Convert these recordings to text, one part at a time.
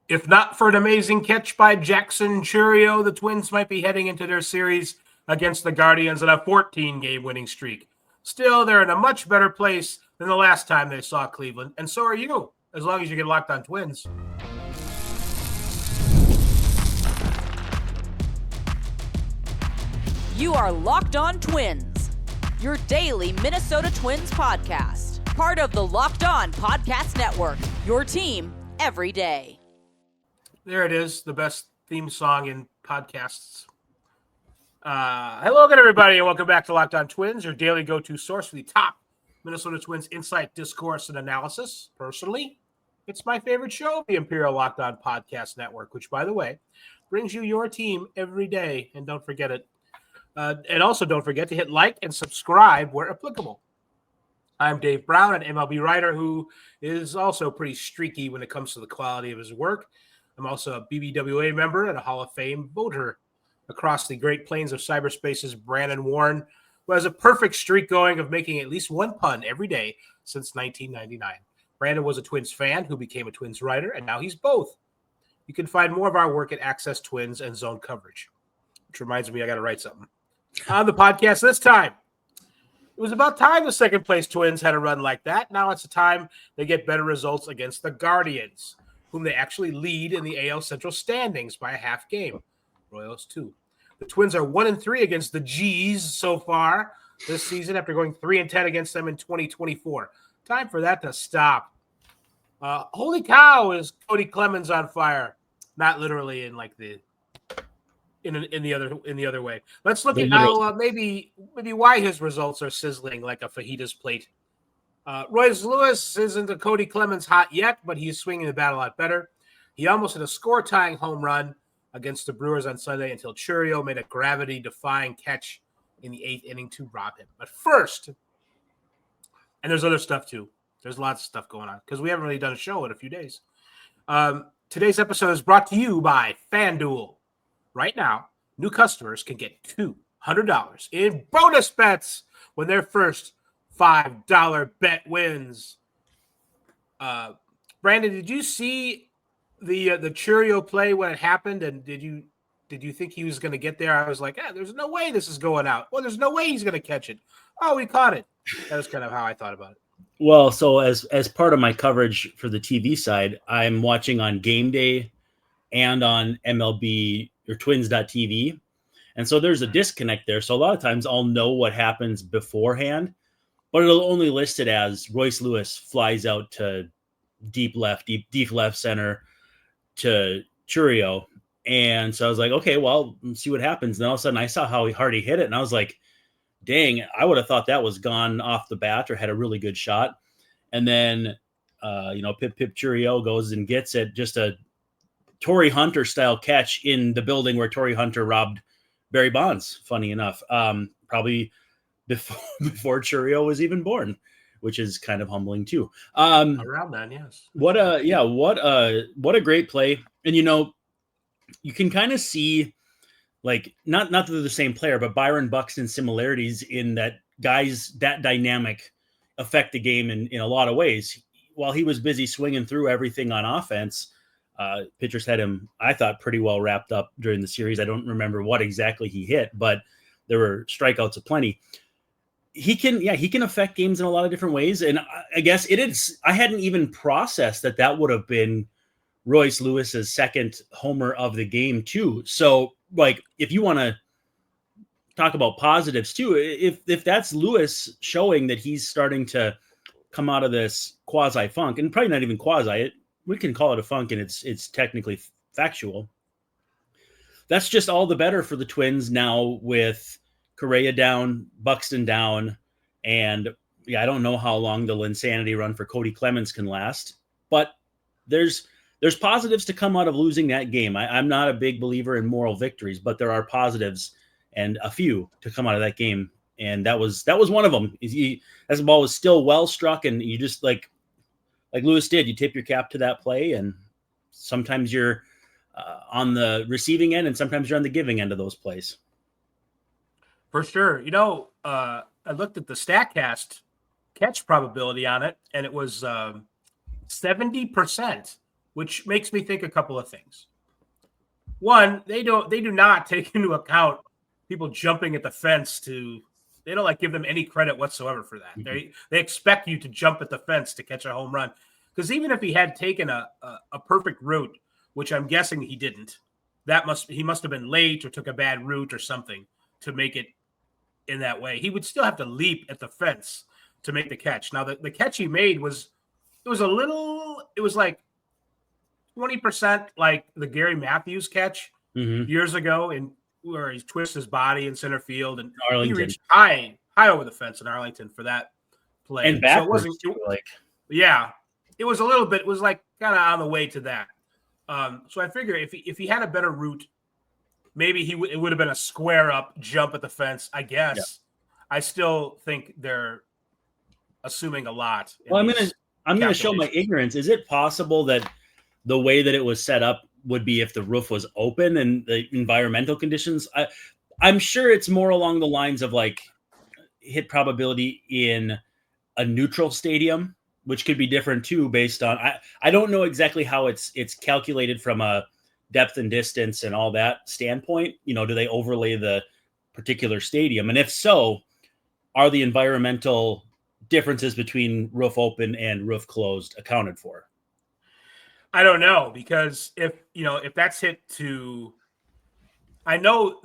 If not for an amazing catch by Jackson Churio, the Twins might be heading into their series against the Guardians on a 14-game winning streak. Still, they're in a much better place than the last time they saw Cleveland, and so are you, as long as you get Locked On Twins. You are Locked On Twins, your daily Minnesota Twins podcast. Part of the Locked On Podcast Network, your team every day. There it is, the best theme song in podcasts. Hello again, everybody, and welcome back to Locked On Twins, your daily go-to source for the top Minnesota Twins insight, discourse, and analysis. Personally, it's my favorite show, the Imperial Locked On Podcast Network, which, by the way, brings you your team every day, and don't forget it. And also don't forget to hit like and subscribe where applicable. I'm Dave Brown, an MLB writer who is also pretty streaky when it comes to the quality of his work. I'm also a BBWA member and a Hall of Fame voter. Across the Great Plains of cyberspace's Brandon Warren, who has a perfect streak going of making at least one pun every day since 1999. Brandon was a Twins fan who became a Twins writer, and now he's both. You can find more of our work at Access Twins and Zone Coverage, which reminds me I got to write something. On the podcast this time, it was about time the second-place Twins had a run like that. Now it's the time they get better results against the Guardians, whom they actually lead in the AL Central standings by a half game. Royals, too. The Twins are 1-3 against the G's so far this season after going 3-10 against them in 2024. Time for that to stop. Holy cow, is Kody Clemens on fire? Not literally in like the in the other way. Let's look at how maybe why his results are sizzling like a fajitas plate. Royce Lewis isn't a Kody Clemens hot yet, but he's swinging the bat a lot better. He almost hit a score-tying home run against the Brewers on Sunday until Churio made a gravity-defying catch in the 8th inning to rob him. But first, and there's other stuff too. There's lots of stuff going on because we haven't really done a show in a few days. Today's episode is brought to you by FanDuel. Right now, new customers can get $200 in bonus bets when their first $5 bet wins. Brandon, did you see the Churio play when it happened? And did you think he was going to get there? I was like, there's no way this is going out. Well, there's no way he's going to catch it. Oh, he caught it. That was kind of how I thought about it. Well, so as part of my coverage for the TV side, I'm watching on Game Day and on MLB or Twins.tv. And so there's a disconnect there. So a lot of times I'll know what happens beforehand, but it'll only list it as Royce Lewis flies out to deep left center to Churio. And so I was like, okay, well, let's see what happens. And then all of a sudden I saw how hard he hit it. And I was like, dang, I would have thought that was gone off the bat or had a really good shot. And then, Pip Churio goes and gets it, just a Torrey Hunter style catch in the building where Torrey Hunter robbed Barry Bonds, funny enough, probably before Churio was even born, which is kind of humbling too. Around then, yes. What a great play. And, you can kind of see, like, not that they're the same player, but Byron Buxton similarities in that guys that dynamic affect the game in a lot of ways. While he was busy swinging through everything on offense, pitchers had him, I thought, pretty well wrapped up during the series. I don't remember what exactly he hit, but there were strikeouts aplenty. He can affect games in a lot of different ways. And I guess I hadn't even processed that would have been Royce Lewis's second homer of the game too. So, like, if you want to talk about positives too, if that's Lewis showing that he's starting to come out of this quasi funk, and probably not even quasi, we can call it a funk, and it's technically factual. That's just all the better for the Twins now with Correa down, Buxton down, and I don't know how long the Linsanity run for Kody Clemens can last, but there's positives to come out of losing that game. I'm not a big believer in moral victories, but there are positives and a few to come out of that game, and that was one of them. As the ball was still well struck, and you just like Lewis did, you tip your cap to that play, and sometimes you're on the receiving end, and sometimes you're on the giving end of those plays. For sure. I looked at the StatCast catch probability on it, and it was 70% which makes me think a couple of things. One, they do not take into account people jumping at the fence they don't give them any credit whatsoever for that. Mhm. They expect you to jump at the fence to catch a home run. Because even if he had taken a perfect route, which I'm guessing he didn't, he must have been late or took a bad route or something to make it in that way. He would still have to leap at the fence to make the catch. Now the catch he made was like 20% like the Gary Matthews catch years ago, and where he twists his body in center field, and he reached high over the fence in Arlington for that play. And backwards, so it wasn't it was a little bit. It was like kind of on the way to that. So I figure if he had a better route, maybe it would have been a square up jump at the fence. I guess. Yeah. I still think they're assuming a lot. Well, I'm gonna show my ignorance. Is it possible that the way that it was set up would be if the roof was open and the environmental conditions? I'm sure it's more along the lines of like hit probability in a neutral stadium, which could be different too, based on I don't know exactly how it's calculated from a depth and distance and all that standpoint. Do they overlay the particular stadium? And if so, are the environmental differences between roof open and roof closed accounted for? I don't know, because if that's hit to, I know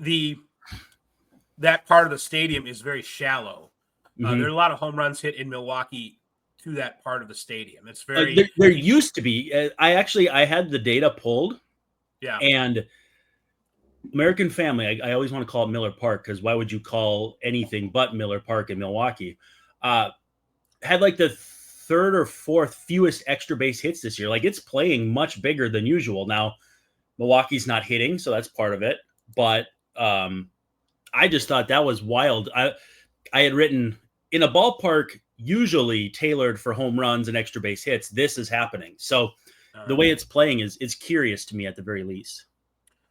that part of the stadium is very shallow. There are a lot of home runs hit in Milwaukee to that part of the stadium. It's very there used to be. I had the data pulled. Yeah. And American Family, I always want to call it Miller Park, because why would you call anything but Miller Park in Milwaukee? Had like the third or fourth fewest extra base hits this year. Like, it's playing much bigger than usual. Now, Milwaukee's not hitting, so that's part of it. But I just thought that was wild. I had written, in a ballpark usually tailored for home runs and extra base hits, this is happening. So the way it's playing is curious to me at the very least.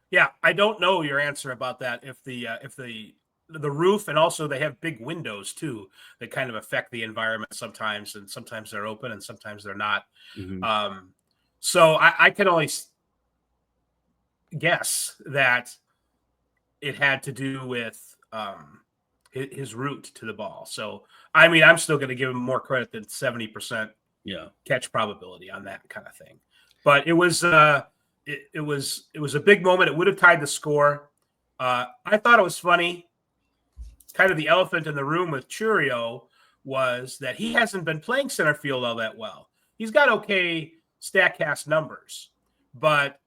Yeah, I don't know your answer about that. If the roof, and also they have big windows too that kind of affect the environment sometimes, and sometimes they're open and sometimes they're not. So I can only guess that it had to do with his route to the ball. So I mean, I'm still going to give him more credit than 70% catch probability on that kind of thing. But it was it was a big moment. It would have tied the score. I thought it was funny. Kind of the elephant in the room with Churio was that he hasn't been playing center field all that well. He's got okay StatCast numbers, but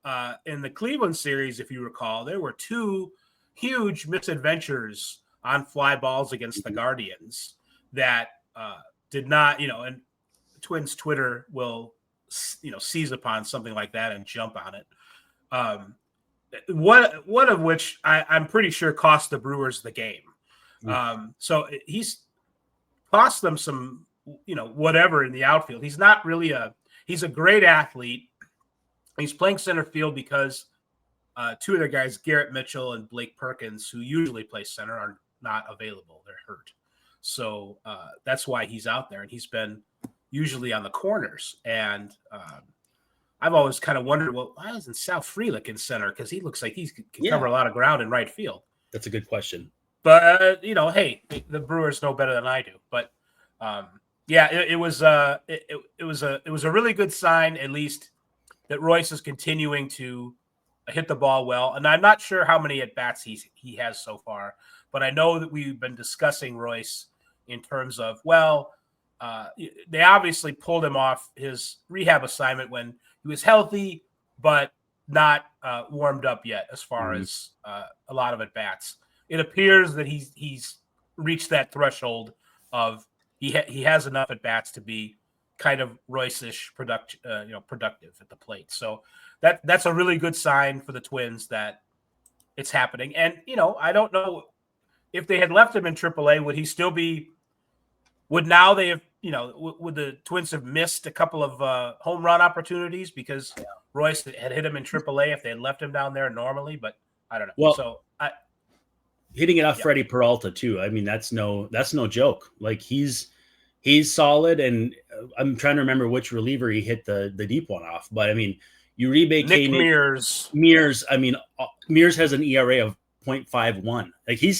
in the Cleveland series, if you recall, there were two huge misadventures on fly balls against the Guardians that did not, and Twins Twitter will, seize upon something like that and jump on it. One of which I'm pretty sure cost the Brewers the game. So he's cost them some, whatever in the outfield. He's not really he's a great athlete. He's playing center field because two of the guys, Garrett Mitchell and Blake Perkins, who usually play center, are not available. They're hurt. So that's why he's out there, and he's been usually on the corners. And I've always kind of wondered, well, why isn't Sal Frelick in center? Because he looks like he can cover a lot of ground in right field. That's a good question. But hey, the Brewers know better than I do. But it was a really good sign, at least, that Royce is continuing to hit the ball well. And I'm not sure how many at bats he has so far, but I know that we've been discussing Royce in terms of, they obviously pulled him off his rehab assignment when he was healthy, but not warmed up yet as far as a lot of at bats. It appears that he's reached that threshold of he has enough at bats to be kind of Royce-ish productive at the plate. So that's a really good sign for the Twins that it's happening. And I don't know if they had left him in AAA, would he still be? Would now they have? Would the Twins have missed a couple of home run opportunities because Royce had hit him in AAA if they had left him down there normally? But I don't know. Well, hitting it off Freddie Peralta too. I mean, that's no joke. Like he's solid, and I'm trying to remember which reliever he hit the deep one off. But I mean, Uribe, Nick Koenig, Mears. Mears. I mean, Mears has an ERA of 0.51. Like he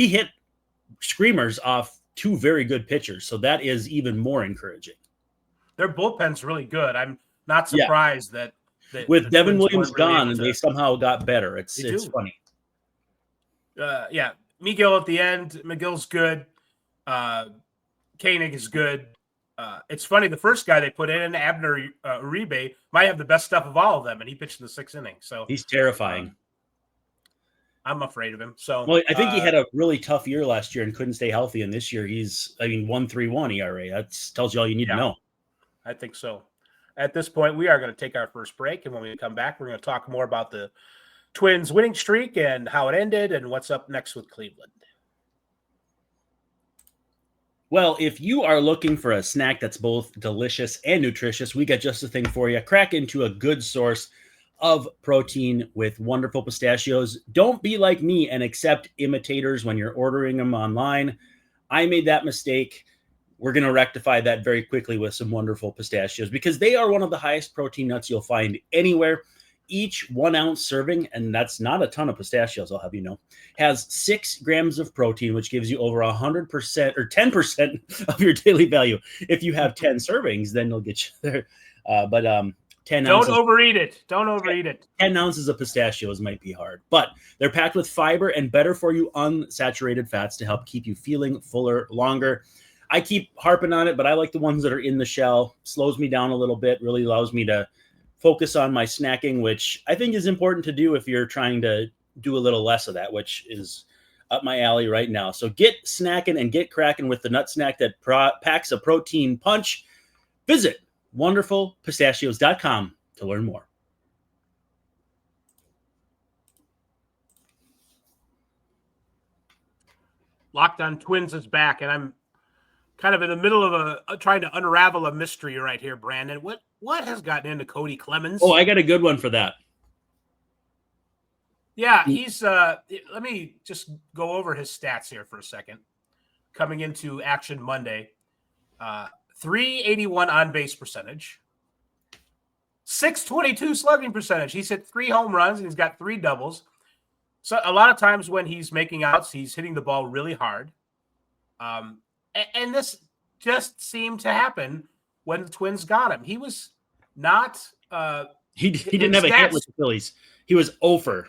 hit screamers off two very good pitchers, so that is even more encouraging. Their bullpen's really good. I'm not surprised that with the Devin Twins Williams weren't really gone, able and to- they somehow got better. It's funny. Yeah, Miguel at the end. McGill's good. Koenig is good. It's funny. The first guy they put in, Abner Uribe, might have the best stuff of all of them, and he pitched in the 6th inning. So he's terrifying. I'm afraid of him. So well, I think he had a really tough year last year and couldn't stay healthy. And this year, he's 1.31 ERA. That tells you all you need to know. I think so. At this point, we are going to take our first break, and when we come back, we're going to talk more about the Twins' winning streak and how it ended, and what's up next with Cleveland. Well, if you are looking for a snack that's both delicious and nutritious, we got just the thing for you. Crack into a good source of protein with wonderful pistachios. Don't be like me and accept imitators when you're ordering them online. I made that mistake. We're going to rectify that very quickly with some wonderful pistachios because they are one of the highest protein nuts you'll find anywhere. Each 1 ounce serving, and that's not a ton of pistachios, I'll have you know, has 6 grams of protein, which gives you over 100% or 10% of your daily value. If you have 10 servings, then you'll get you there. 10 Don't ounces. overeat it. Don't overeat it. 10 ounces of pistachios might be hard, but they're packed with fiber and better for you unsaturated fats to help keep you feeling fuller longer. I keep harping on it, but I like the ones that are in the shell. Slows me down a little bit, really allows me to focus on my snacking, which I think is important to do if you're trying to do a little less of that, which is up my alley right now. So get snacking and get cracking with the nut snack that packs a protein punch. Visit wonderfulpistachios.com to learn more. Locked on Twins is back, and I'm kind of in the middle of trying to unravel a mystery right here, Brandon. What has gotten into Kody Clemens? Oh, I got a good one for that. Yeah, he's let me just go over his stats here for a second. Coming into Action Monday, 381 on base percentage, 622 slugging percentage. He's hit 3 home runs and he's got 3 doubles. So a lot of times when he's making outs, he's hitting the ball really hard. And this just seemed to happen when the Twins got him. He was not. He didn't have a hit with the Phillies. He was over.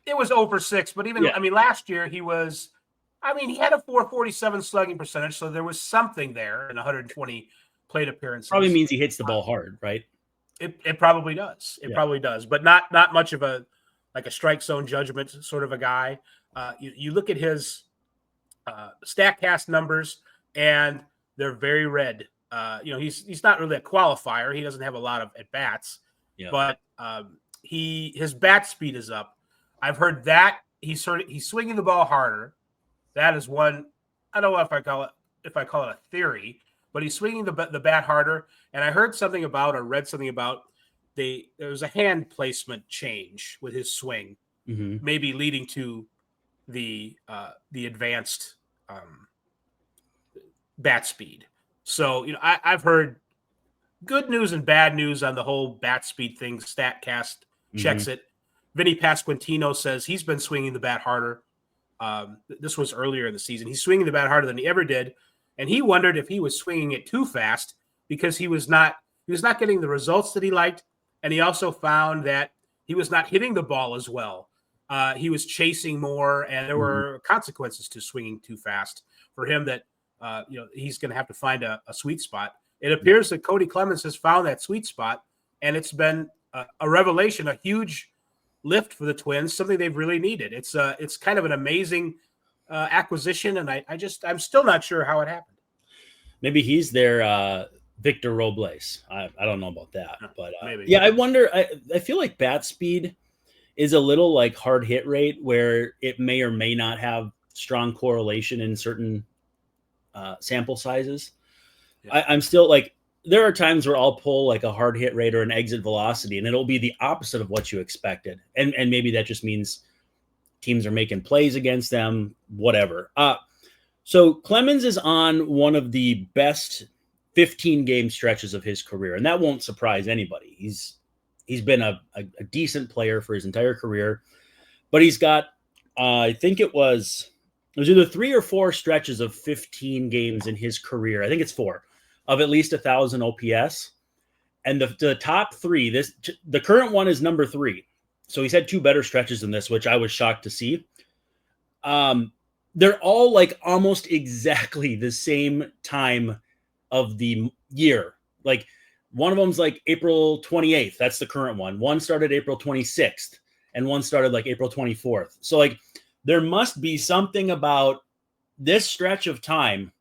It was over 6, but even I mean, last year he was. I mean, he had a 447 slugging percentage, so there was something there in 120 plate appearances. Probably means he hits the ball hard, right? It probably does. It probably does, but not much of a strike zone judgment sort of a guy. You look at his StatCast numbers, and they're very red. He's not really a qualifier. He doesn't have a lot of at bats, but his bat speed is up. I've heard that he's swinging the ball harder. That is one. I don't know if I call it a theory, but he's swinging the bat harder. And I heard something about or read something about there was a hand placement change with his swing, maybe leading to the advanced bat speed. So I've heard good news and bad news on the whole bat speed thing. StatCast checks it. Vinny Pasquantino says he's been swinging the bat harder. This was earlier in the season. He's swinging the bat harder than he ever did, and he wondered if he was swinging it too fast because he was not getting the results that he liked, and he also found that he was not hitting the ball as well. He was chasing more, and there were consequences to swinging too fast for him. That he's going to have to find a sweet spot. It appears that Kody Clemens has found that sweet spot, and it's been a revelation, a huge lift for the Twins, something they've really needed. It's kind of an amazing acquisition, and I'm still not sure how it happened. Maybe he's their Victor Robles. I don't know about that, but maybe. Yeah, I wonder. I feel like bat speed is a little like hard hit rate, where it may or may not have strong correlation in certain sample sizes. Yeah. I'm still like, there are times where I'll pull like a hard hit rate or an exit velocity, and it'll be the opposite of what you expected. And maybe that just means teams are making plays against them, whatever. So Clemens is on one of the best 15-game stretches of his career, and that won't surprise anybody. He's He's been a decent player for his entire career, but he's got, I think it was either 3 or 4 stretches of 15 games in his career. I think it's 4 of at least 1,000 OPS. And the top 3, the current one is number 3. So he's had 2 better stretches than this, which I was shocked to see. They're all like almost exactly the same time of the year. Like one of them's like April 28th. That's the current one. One started April 26th and one started like April 24th. So like there must be something about this stretch of time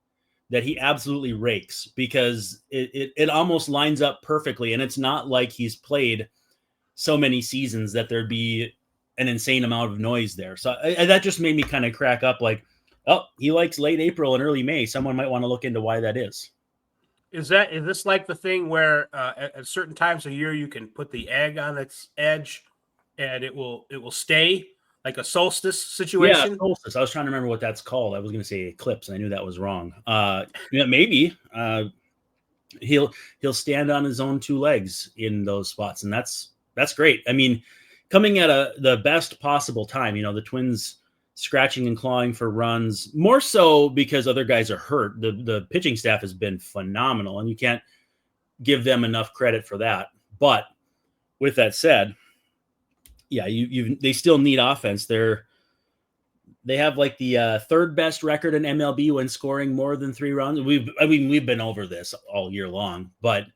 that he absolutely rakes, because it almost lines up perfectly. And it's not like he's played so many seasons that there'd be an insane amount of noise there. So that just made me kind of crack up like, oh, he likes late April and early May. Someone might want to look into why that is. Is this like the thing where at certain times of year you can put the egg on its edge and it will stay, like a solstice situation? Yeah, solstice. I was trying to remember what that's called. I was going to say eclipse, and I knew that was wrong. Maybe he'll stand on his own 2 legs in those spots, and that's great. I mean, coming at the best possible time. The Twins scratching and clawing for runs, more so because other guys are hurt. The pitching staff has been phenomenal, and you can't give them enough credit for that. But with that said, yeah, they still need offense. They have like the 3rd best record in MLB when scoring more than 3 runs. We've been over this all year long, but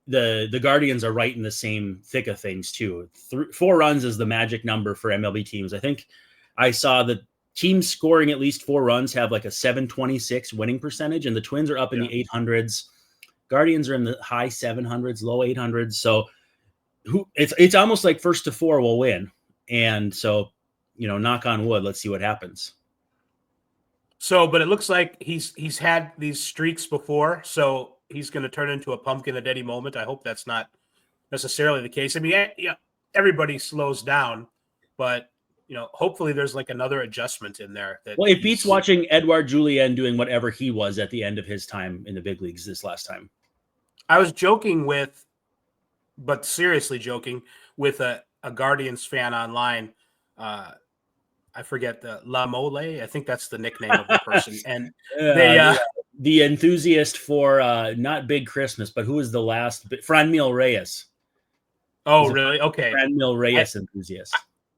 the Guardians are right in the same thick of things too. 4 runs is the magic number for MLB teams. I think I saw that teams scoring at least 4 runs have like a 726 winning percentage, and the Twins are up in the 800s. Guardians are in the high 700s, low 800s. So it's almost like 1st to 4 will win. And so, knock on wood, let's see what happens. So, but it looks like he's had these streaks before, so he's going to turn into a pumpkin at any moment. I hope that's not necessarily the case. I mean, everybody slows down, but hopefully there's like another adjustment in there. Well, it beats watching Edouard Julien doing whatever he was at the end of his time in the big leagues this last time. I was joking but seriously joking with a Guardians fan online. I forget La Mole. I think that's the nickname of the person. And the enthusiast for not Big Christmas, but who was the last? Franmil Reyes. Oh, really? Okay. Franmil Reyes enthusiast.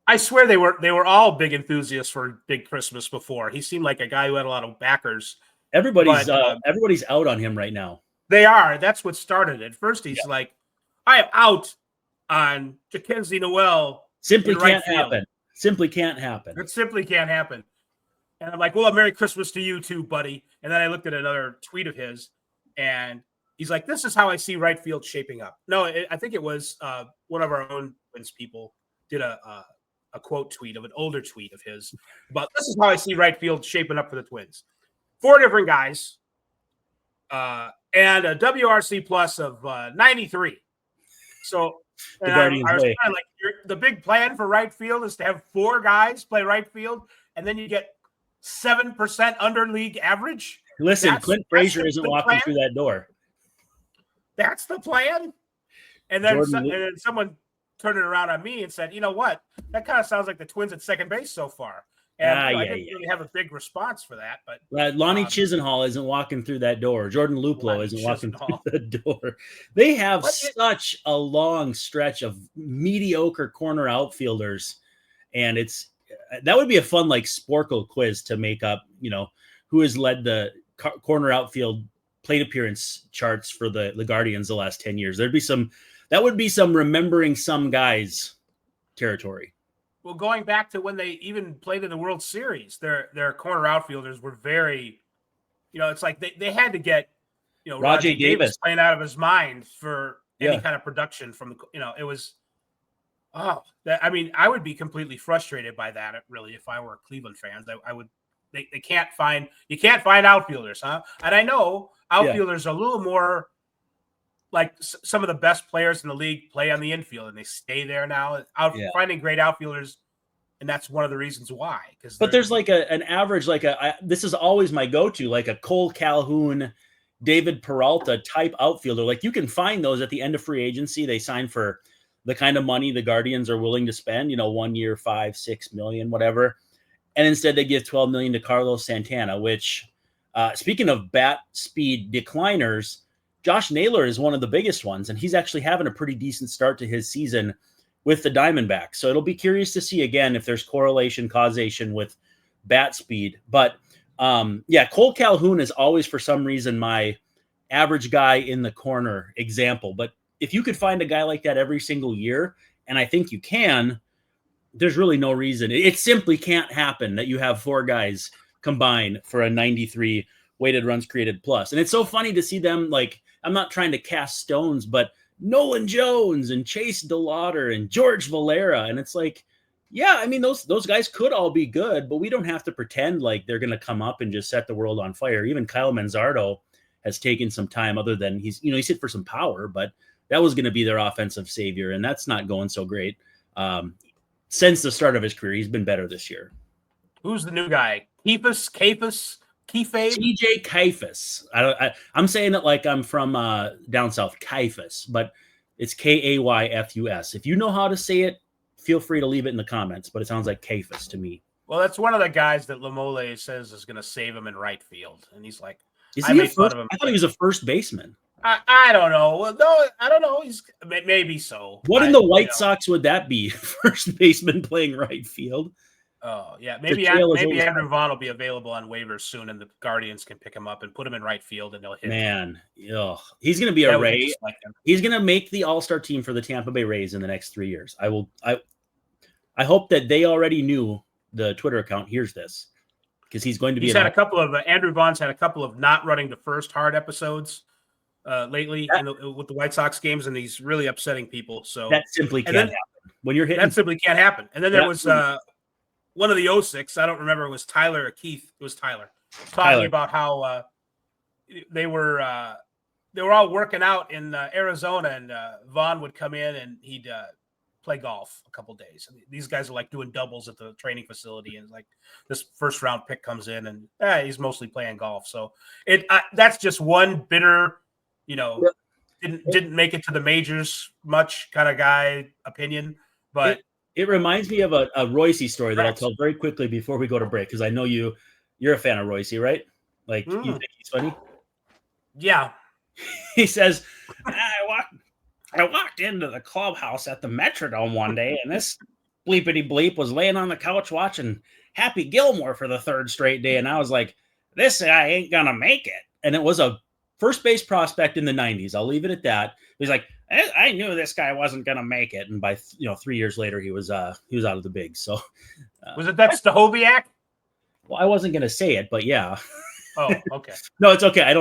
I swear they were all big enthusiasts for Big Christmas before. He seemed like a guy who had a lot of backers. Everybody's out on him right now. They are. That's what started it. First, he's like, I am out on Jackenzie Noel. Simply can't happen. Simply can't happen. It simply can't happen. And I'm like, well, Merry Christmas to you too, buddy. And then I looked at another tweet of his, and he's like, this is how I see right field shaping up. No, I think it was one of our own Twins people did a quote tweet of an older tweet of his. But this is how I see right field shaping up for the Twins. 4 different guys and a WRC plus of 93. So the Guardians I was kind of like, the big plan for right field is to have 4 guys play right field, and then you get 7% under league average. Listen, Clint Frazier isn't walking through that door. That's the plan. And then someone turned it around on me and said, you know what? That kind of sounds like the Twins at second base so far. And I didn't really have a big response for that. But Lonnie Chisenhall isn't walking through that door. Jordan Luplow isn't walking through the door. They have such a long stretch of mediocre corner outfielders. And that would be a fun like Sporkle quiz to make up, who has led the corner outfield plate appearance charts for the Guardians the last 10 years. That would be some remembering some guys territory. Well, going back to when they even played in the World Series, their corner outfielders were very, it's like they had to get, Rajay Davis playing out of his mind for any kind of production from it was, I would be completely frustrated by that really if I were a Cleveland fan. I would, you can't find outfielders, huh? And I know outfielders are a little more like some of the best players in the league play on the infield, and they stay there now. Finding great outfielders, and that's one of the reasons why. But there's like an average, this is always my go-to, like a Cole Calhoun, David Peralta type outfielder. Like you can find those at the end of free agency. They sign for the kind of money the Guardians are willing to spend, 1 year, 5-6 million, whatever. And instead they give $12 million to Carlos Santana, which speaking of bat speed decliners, Josh Naylor is one of the biggest ones, and he's actually having a pretty decent start to his season with the Diamondbacks. So it'll be curious to see again if there's correlation, causation with bat speed. But Cole Calhoun is always, for some reason, my average guy in the corner example. But if you could find a guy like that every single year, and I think you can, there's really no reason. It simply can't happen that you have 4 guys combine for a 93 weighted runs created plus. And it's so funny to see them, like, I'm not trying to cast stones, but Nolan Jones and Chase DeLauder and George Valera. And it's like, yeah, I mean, those guys could all be good, but we don't have to pretend like they're going to come up and just set the world on fire. Even Kyle Manzardo has taken some time, other than he's hit for some power, but that was going to be their offensive savior. And that's not going so great. Since the start of his career, he's been better this year. Who's the new guy? Kiefabe? TJ Kiefabe. I'm saying it like I'm from down south, Kiefabe, but it's Kayfus. If you know how to say it, feel free to leave it in the comments, but it sounds like Kiefabe to me. Well, that's one of the guys that Lamole says is going to save him in right field, and he's like, I thought he was a first baseman. I don't know. Well, no, I don't know. He's maybe so. What in the White Sox would that be? First baseman playing right field. Oh yeah, maybe Andrew Vaughn will be available on waivers soon, and the Guardians can pick him up and put him in right field, and they'll hit. Man, he's going to be a Ray. He's going to make the All-Star team for the Tampa Bay Rays in the next 3 years. I hope that they already knew, the Twitter account hears this, because he's going to be. He's had a couple of Andrew Vaughn's had a couple of not running to first hard episodes lately with the White Sox games, and he's really upsetting people. So that simply can't happen when you're hitting. That simply can't happen. And then there was one of the 06, I don't remember, it was Tyler or Keith. It was Tyler talking about how they were all working out in Arizona, and Vaughn would come in and he'd play golf a couple days. And these guys are like doing doubles at the training facility, and like this first round pick comes in, and he's mostly playing golf. So that's just one bitter, didn't make it to the majors much kind of guy opinion, but. It reminds me of a Royce story that I'll tell very quickly before we go to break, because I know you're a fan of Royce, right? Like, you think he's funny? Yeah. He says, I walked into the clubhouse at the Metrodome one day, and this bleepity bleep was laying on the couch watching Happy Gilmore for the 3rd straight day, and I was like, this guy ain't gonna make it. And it was a first base prospect in the 90s. I'll leave it at that. He's like, I knew this guy wasn't going to make it, and by 3 years later, he was out of the bigs. So, was it that Stahoviak? Well, I wasn't going to say it, but yeah. Oh, okay. No, it's okay. I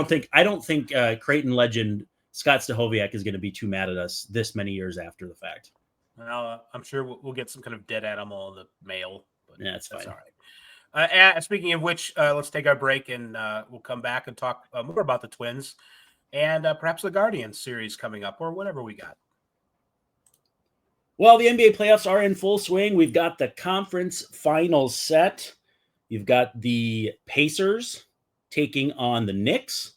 don't think Creighton legend Scott Stahoviak is going to be too mad at us this many years after the fact. Well, I'm sure we'll get some kind of dead animal in the mail. But yeah, that's fine. All right. Speaking of which, let's take our break, and we'll come back and talk more about the Twins. And perhaps the Guardians series coming up, or whatever we got. Well, the NBA playoffs are in full swing. We've got the conference finals set. You've got the Pacers taking on the Knicks,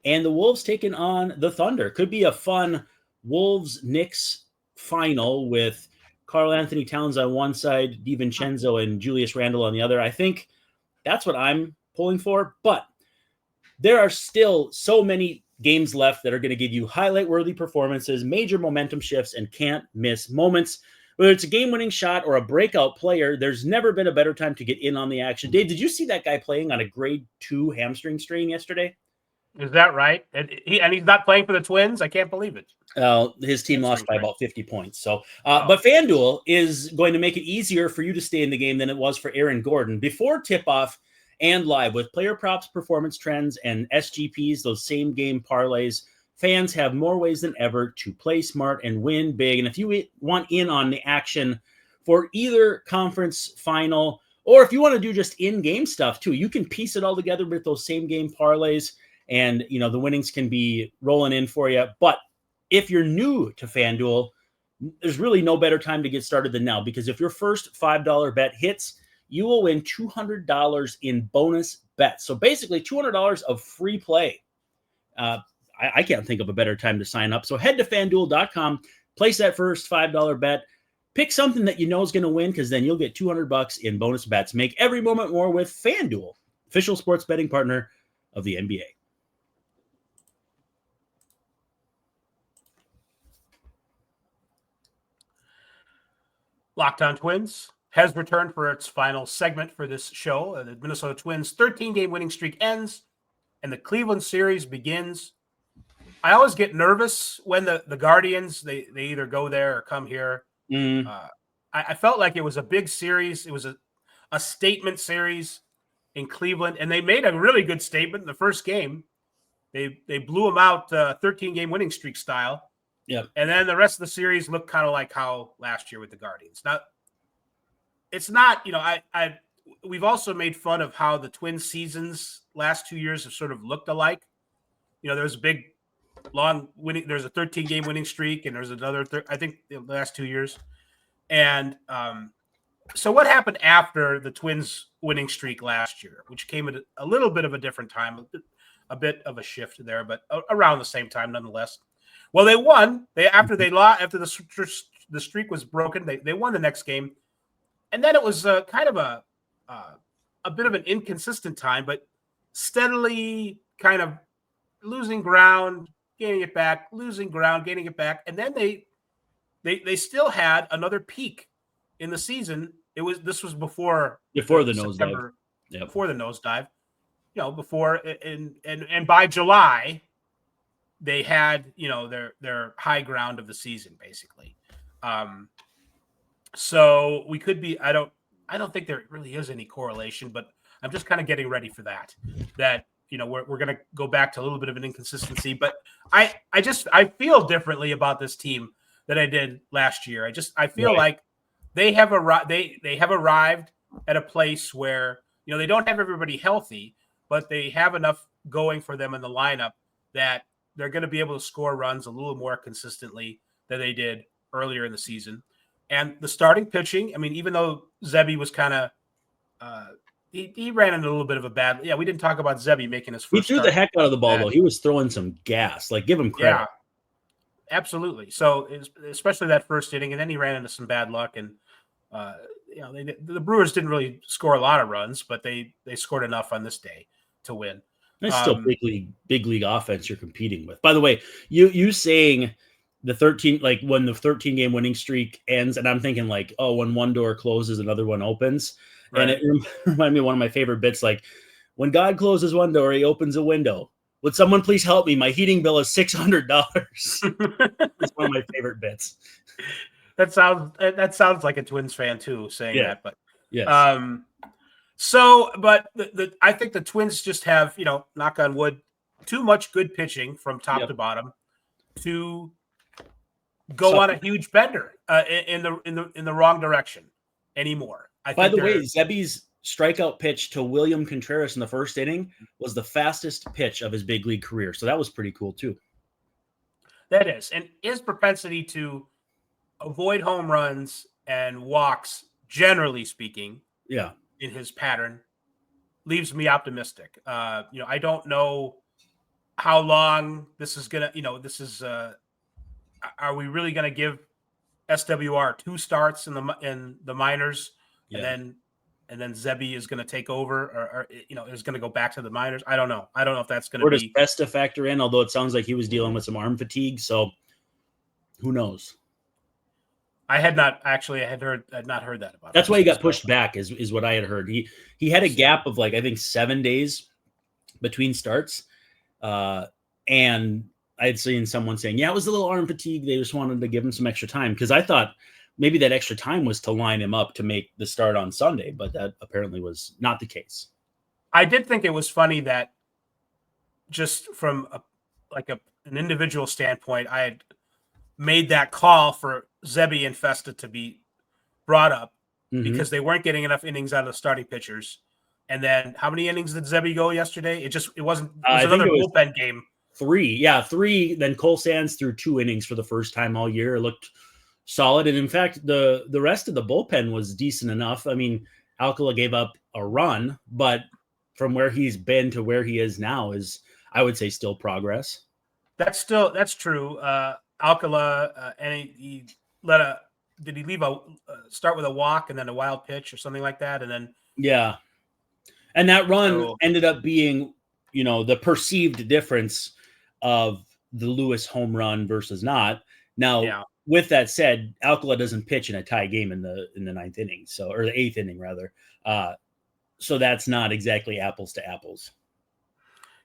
and the Wolves taking on the Thunder. Could be a fun Wolves-Knicks final with Karl Anthony Towns on one side, DiVincenzo and Julius Randle on the other. I think that's what I'm pulling for, but there are still so many games left that are going to give you highlight-worthy performances, major momentum shifts, and can't-miss moments. Whether it's a game-winning shot or a breakout player, there's never been a better time to get in on the action. Dave, did you see that guy playing on a grade 2 hamstring strain yesterday? Is that right? And he's not playing for the Twins? I can't believe it. His team lost by about 50 points. So, but FanDuel is going to make it easier for you to stay in the game than it was for Aaron Gordon. Before tip-off, and live with player props, performance trends, and SGPs, those same game parlays, fans have more ways than ever to play smart and win big. And if you want in on the action for either conference final, or if you want to do just in-game stuff too, you can piece it all together with those same game parlays, and the winnings can be rolling in for you. But if you're new to FanDuel, there's really no better time to get started than now, because if your first $5 bet hits, you will win $200 in bonus bets. So basically $200 of free play. I can't think of a better time to sign up. So head to FanDuel.com, Place that first $5 bet. Pick something that you know is going to win, because then you'll get $200 in bonus bets. Make every moment more with FanDuel, official sports betting partner of the NBA. Locked On Twins has returned for its final segment for this show. The Minnesota Twins 13-game winning streak ends, and the Cleveland series begins. I always get nervous when the Guardians, they either go there or come here. I felt like it was a big series. It was a statement series in Cleveland, and they made a really good statement in the first game. They blew them out 13-game winning streak style. Yeah. And then the rest of the series looked kind of like how last year with the Guardians. Now, it's not, we've also made fun of how the Twins seasons last 2 years have sort of looked alike. There's a big, long winning, there's a 13-game winning streak, and there's another, I think the last 2 years. And so what happened after the Twins winning streak last year, which came at a little bit of a different time, a bit of a shift there, but around the same time nonetheless. Well, they won. After the streak was broken, they won the next game, and then it was kind of a bit of an inconsistent time, but steadily kind of losing ground, gaining it back, losing ground, gaining it back, and then they still had another peak in the season. This was before the nosedive. Yep. Before the nosedive. Before and by July, they had, their high ground of the season, basically. So we could be, I don't think there really is any correlation, but I'm just kind of getting ready for that, we're going to go back to a little bit of an inconsistency, but I feel differently about this team than I did last year. I feel right. like they have arrived at a place where, they don't have everybody healthy, but they have enough going for them in the lineup that they're going to be able to score runs a little more consistently than they did earlier in the season. And the starting pitching, even though Zebby was kind of he ran into a little bit of a bad. Yeah, we didn't talk about Zebby making his first. He threw start. The heck out of the ball, though. He was throwing some gas. Like, give him credit. Yeah, absolutely. So, especially that first inning, and then he ran into some bad luck. And the Brewers didn't really score a lot of runs, but they scored enough on this day to win. It's still big league offense you're competing with. By the way, you saying the 13, like when the 13-game winning streak ends, and I'm thinking like, oh, when one door closes, another one opens. Right. And it reminded me of one of my favorite bits, like when God closes one door, he opens a window. Would someone please help me? My heating bill is $600. It's one of my favorite bits. That sounds like a Twins fan too, saying that, but yes. But I think the Twins just have, knock on wood, too much good pitching from top to bottom to go on a huge bender in the wrong direction anymore. By the way, Zebby's strikeout pitch to William Contreras in the first inning was the fastest pitch of his big league career. So that was pretty cool too. That is. And his propensity to avoid home runs and walks, generally speaking, in his pattern, leaves me optimistic. I don't know how long this is going to, are we really going to give SWR 2 starts in the minors? Yeah. And then Zebby is going to take over, or is going to go back to the minors. I don't know. I don't know if that's going to be. Where does Pesta factor in? Although it sounds like he was dealing with some arm fatigue, so who knows? I had not heard that about. That's why he got pushed back, is what I had heard. He had a gap of like I think 7 days between starts, and I had seen someone saying, "Yeah, it was a little arm fatigue. They just wanted to give him some extra time." Because I thought maybe that extra time was to line him up to make the start on Sunday, but that apparently was not the case. I did think it was funny that just from an individual standpoint, I had made that call for Zebby and Festa to be brought up because they weren't getting enough innings out of the starting pitchers. And then how many innings did Zebby go yesterday? It was another bullpen game. 3. Then Cole Sands threw 2 innings for the first time all year. It looked solid. And in fact, the rest of the bullpen was decent enough. I mean, Alcala gave up a run, but from where he's been to where he is now is, I would say, still progress. That's true. Alcala, and he did he leave start with a walk and then a wild pitch or something like that, and then Yeah. And that run ended up being, the perceived difference of the Lewis home run versus not. Now, with that said, Alcala doesn't pitch in a tie game in the ninth inning, or the eighth inning rather. So that's not exactly apples to apples.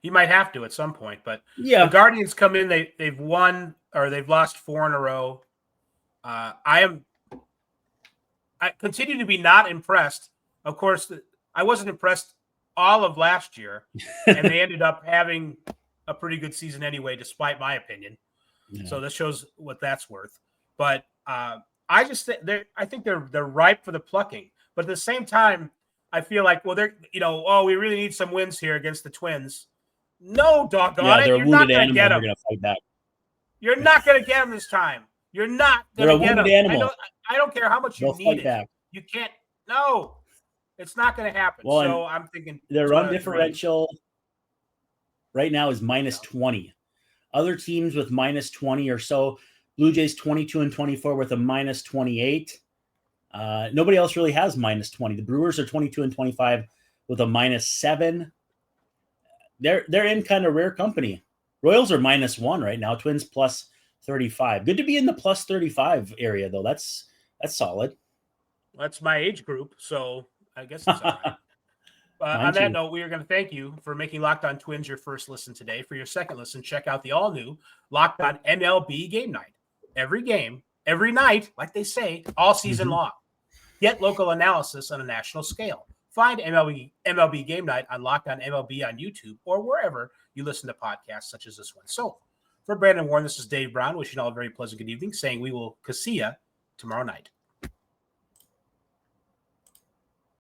He might have to at some point, but yeah, the Guardians come in. They've won or they've lost 4 in a row. I continue to be not impressed. Of course, I wasn't impressed all of last year, and they ended up having a pretty good season anyway, despite my opinion. Yeah. So this shows what that's worth. But I just I think they're ripe for the plucking. But at the same time, I feel like, well, they're we really need some wins here against the Twins. No, doggone it, you're not going to get them. Fight back. You're not going to get them this time. You're not going to get them. Animal. I don't care how much you need it. Back. You can't. No, it's not going to happen. Well, so I'm thinking their run differential right now is minus 20. Other teams with minus 20 or so. Blue Jays 22 and 24 with a minus 28. Nobody else really has minus 20. The Brewers are 22 and 25 with a minus 7. They're in kind of rare company. Royals are minus 1 right now. Twins plus 35. Good to be in the plus 35 area though. That's solid. That's my age group, so I guess it's all right. On that note, we are going to thank you for making Locked On Twins your first listen today. For your second listen, check out the all-new Locked On MLB Game Night. Every game, every night, like they say, all season long. Get local analysis on a national scale. Find MLB Game Night on Locked On MLB on YouTube or wherever you listen to podcasts such as this one. So, for Brandon Warren, this is Dave Brown, wishing you all a very pleasant good evening, saying we will see ya tomorrow night.